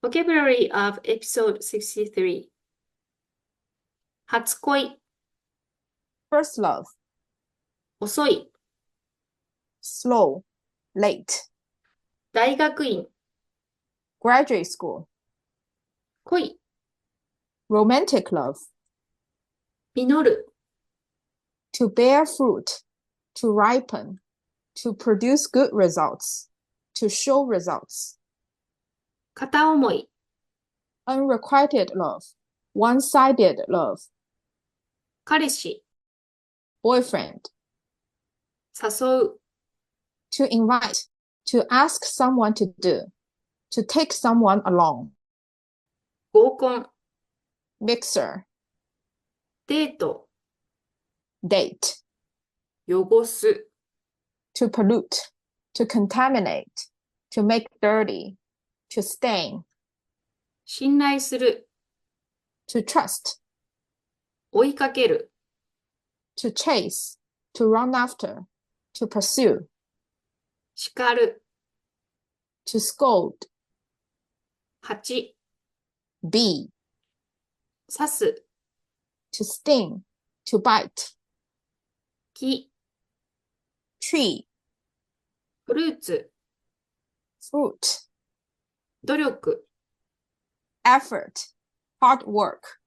Vocabulary of Episode 63. 初恋、 First love, 遅い、 slow, late, 大学院、 graduate school, 恋、 romantic love, 実る、 to bear fruit, to ripen, to produce good results, to show results, 片思い、 unrequited love, one-sided love, 彼氏、 boyfriend, 誘う、 to invite, to ask someone to do, to take someone along, 合コン、 mixer, デート、 date, 汚す、 to pollute, to contaminate, to make dirty, to stain, 信頼する、 to trust, 追いかける、 to chase, to run after, to pursue, 叱る、 to scold, 蜂、 bee, 刺す、 to sting, to bite, 木、 tree, フルーツ、 fruit, 努力、 effort, hard work,